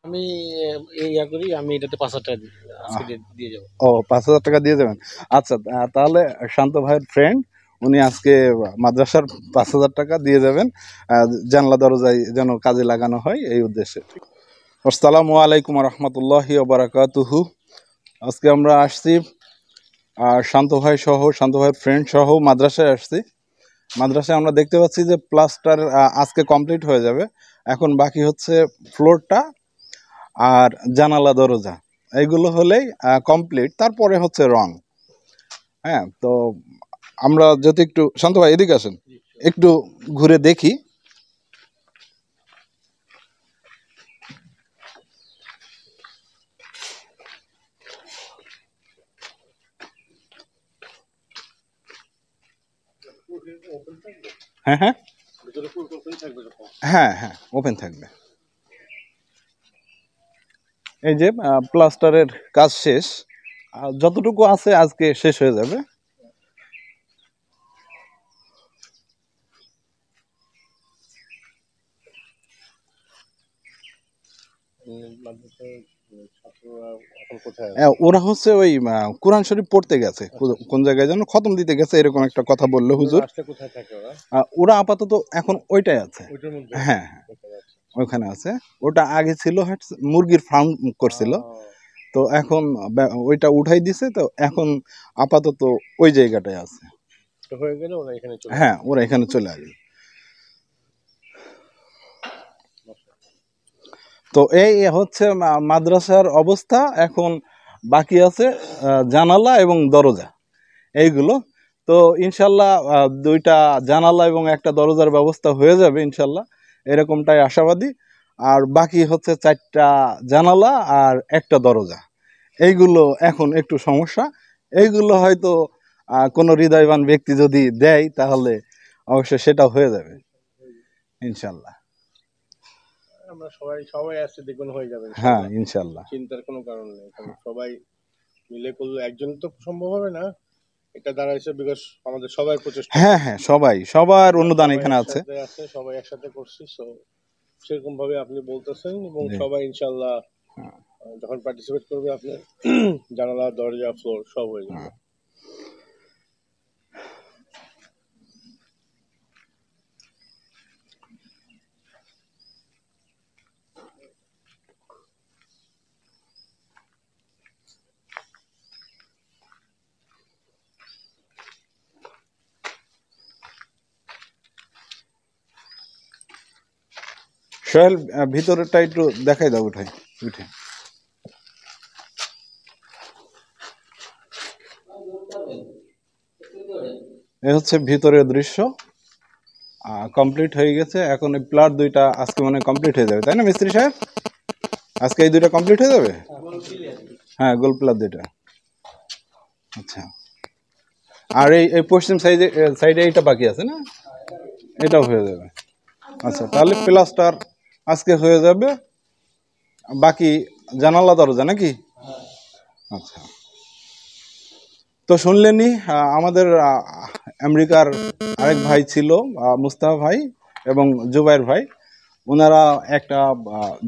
আমি ইয়া করি, আমি এটাতে ৫,০০০ টাকা আজকে দিয়ে যাবো। ও ৫,০০০ টাকা দিয়ে যাবেন। আচ্ছা, তাহলে শান্ত ভাইয়ের ফ্রেন্ড উনি আজকে মাদ্রাসার ৫,০০০ টাকা দিয়ে যাবেন, জানলা দরজায় যেন কাজে লাগানো হয় এই উদ্দেশ্যে। আসসালামু আলাইকুম রহমতুল্লাহি ওবারাকাতুহু। আজকে আমরা আসছি শান্ত ভাই সহ, শান্ত ভাইয়ের ফ্রেন্ড সহ মাদ্রাসায় আসছি। মাদ্রাসায় আমরা দেখতে পাচ্ছি যে প্লাস্টার আজকে কমপ্লিট হয়ে যাবে। এখন বাকি হচ্ছে ফ্লোরটা আর জানালা দরজা, এইগুলো হলেই কমপ্লিট। তারপরে হচ্ছে রং। হ্যাঁ, তো আমরা যদি একটু, শান্ত ভাই এদিকে আসেন, একটু ঘুরে দেখি। হ্যাঁ হ্যাঁ হ্যাঁ হ্যাঁ, ওপেন থাকবে। এই যে প্লাস্টারের কাজ শেষ, যতটুকু আছে আজকে শেষ হয়ে যাবে। ওরা হচ্ছে ওই কোরআন শরীফ পড়তে গেছে, কোন জায়গায় যেন খতম দিতে গেছে, এরকম একটা কথা বললো হুজুর। ওরা আপাতত এখন ওইটাই আছে। হ্যাঁ হ্যাঁ, ওইখানে আছে। ওটা আগে ছিল মুরগির ফার্ম করছিল, তো এখন ওইটা উঠাই দিছে, তো এখন আপাতত ওই জায়গাটায় আছে। হ্যাঁ, ওরা এখানে চলে আসবে। তো এই হচ্ছে মাদ্রাসার অবস্থা। এখন বাকি আছে জানালা এবং দরজা, এইগুলো। তো ইনশাল্লাহ দুইটা জানালা এবং একটা দরজার ব্যবস্থা হয়ে যাবে ইনশাল্লাহ, এরকমটাই আশাবাদী। আর বাকি হচ্ছে 4টা জানালা আর একটা দরজা, এইগুলো এখন একটু সমস্যা। এইগুলো হয়তো কোনো হৃদয়বান ব্যক্তি যদি দেয় তাহলে অবশ্যই সেটা হয়ে যাবে ইনশাল্লাহ। আমরা সবাই আসছে, দেখবেন হয়ে যাবে। হ্যাঁ ইনশাল্লাহ, চিন্তার কোনো কারণ নেই। সবাই মিলে করলে একজন তো সম্ভব হবে না, এটা দাঁড়াইছে বিকজ আমাদের সবাই প্রচেষ্টা। হ্যাঁ হ্যাঁ, সবার অনুদান এখানে আছে, সবাই একসাথে করছি। সেরকম ভাবে আপনি বলতেছেন এবং সবাই ইনশাল্লাহ যখন পার্টিসিপেট করবে আপনার জানালা দরজা ফ্লোর সব হয়ে যাবে। সোহেল, ভিতরেরটা একটু দেখাই দাও, উঠে। এ হচ্ছে ভিতরের দৃশ্য, কমপ্লিট হয়ে গেছে। এখন এই প্লাট দুইটা আজকে মনে কমপ্লিট হয়ে যাবে, তাই না মিস্ত্রি সাহেব? আজকে এই দুইটা কমপ্লিট হয়ে যাবে। হ্যাঁ, গোল প্লাট দুইটা। আচ্ছা, আর এই পশ্চিম সাইডে এইটা বাকি আছে না, এটাও হয়ে যাবে। আচ্ছা, তাহলে প্লাস্টার আজকে হয়ে যাবে, বাকি জানালা দরজা নাকি? আচ্ছা, তো শুনলেনই আমাদের আমেরিকার আরেক ভাই ছিল, মুস্তাফা ভাই এবং জুবাইর ভাই, ওনারা একটা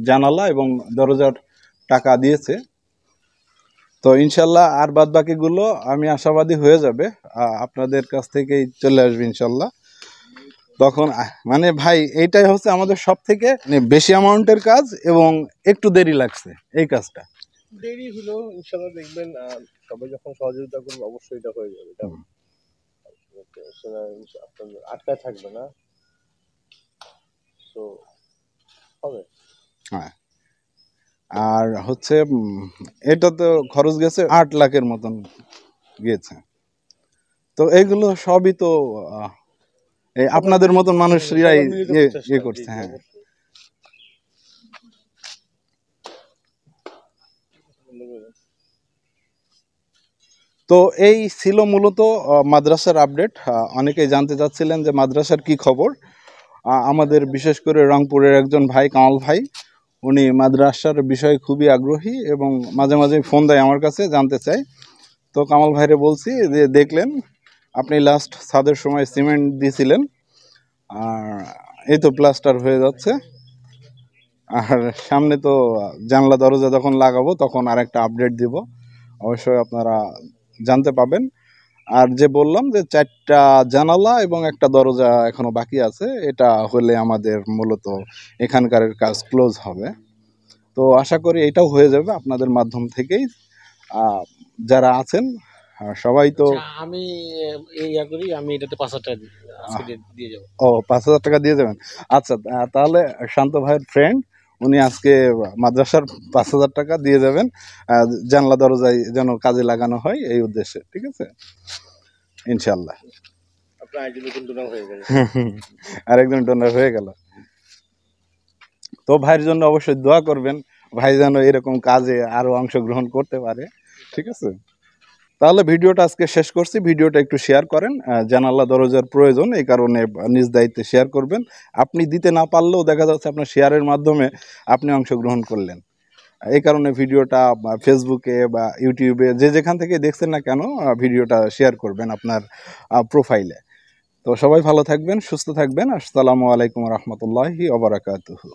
জানালা এবং দরজার টাকা দিয়েছে। তো ইনশাল্লাহ আর বাদ বাকিগুলো আমি আশাবাদী হয়ে যাবে, আপনাদের কাছ থেকেই চলে আসবে ইনশাল্লাহ। তখন মানে ভাই এইটাই হচ্ছে আমাদের সব থেকে বেশি অ্যামাউন্টের কাজ এবং একটু দেরি লাগছে এই কাজটা। দেরি হলো, ইনশাল্লাহ দেখবেন সবাই যখন সহযোগিতা করবে অবশ্যই এটা হয়ে যাবে। আটকা থাকবে না, তো হবে। হ্যাঁ, আর হচ্ছে এটা তো খরচ গেছে 8 লাখের মতন গিয়েছে। তো এইগুলো সবই তো এই আপনাদের মতন মানুষরাই ইয়ে করছে। হ্যাঁ, তো এই ছিল মূলত মাদ্রাসার আপডেট। অনেকেই জানতে চাচ্ছিলেন যে মাদ্রাসার কি খবর। আমাদের বিশেষ করে রংপুরের একজন ভাই, কামাল ভাই, উনি মাদ্রাসার বিষয়ে খুবই আগ্রহী এবং মাঝে মাঝে ফোন দেয় আমার কাছে, জানতে চাই। তো কামাল ভাইরে বলছি যে দেখলেন আপনি লাস্ট ছাদের সময় সিমেন্ট দিয়েছিলেন, আর এই তো প্লাস্টার হয়ে যাচ্ছে। আর সামনে তো জানলা দরজা যখন লাগাবো তখন আরেকটা আপডেট দিব, অবশ্যই আপনারা জানতে পাবেন। আর যে বললাম যে 4টা জানালা এবং একটা দরজা এখনো বাকি আছে, এটা হলে আমাদের মূলত এখানকার কাজ ক্লোজ হবে। তো আশা করি এটাও হয়ে যাবে আপনাদের মাধ্যম থেকেই। যারা আছেন সবাই তো আচ্ছা, আমি করি, আমি এটাতে 5,000 টাকা আজকে দিয়ে যাবো। ও 5,000 টাকা দিয়ে যাবেন। আচ্ছা, তাহলে শান্ত ভাইয়ের ফ্রেন্ড উনি আজকে মাদ্রাসার 5,000 টাকা দিয়ে যাবেন, জানলা দরজায় যেন কাজে লাগানো হয় এই উদ্দেশ্যে। ঠিক আছে, ইনশাল্লাহ। আপনার আইডি নতুন ডোনার হয়ে গেল, আরেকজন ডোনার হয়ে গেল। তো ভাইয়ের জন্য অবশ্যই দোয়া করবেন, ভাই যেন এরকম কাজে আরো অংশগ্রহণ করতে পারে। ঠিক আছে, তাহলে ভিডিওটা আজকে শেষ করছি। ভিডিওটা একটু শেয়ার করেন, জানালা দরজার প্রয়োজন, এই কারণে নিজ দায়িত্বে শেয়ার করবেন। আপনি দিতে না পারলেও দেখা যাচ্ছে আপনার শেয়ারের মাধ্যমে আপনি অংশগ্রহণ করলেন, এই কারণে ভিডিওটা ফেসবুকে বা ইউটিউবে যে যেখান থেকে দেখছেন না কেন ভিডিওটা শেয়ার করবেন আপনার প্রোফাইলে। তো সবাই ভালো থাকবেন, সুস্থ থাকবেন। আসসালামু আলাইকুম রহমতুল্লাহি ওয়া বারাকাতুহু।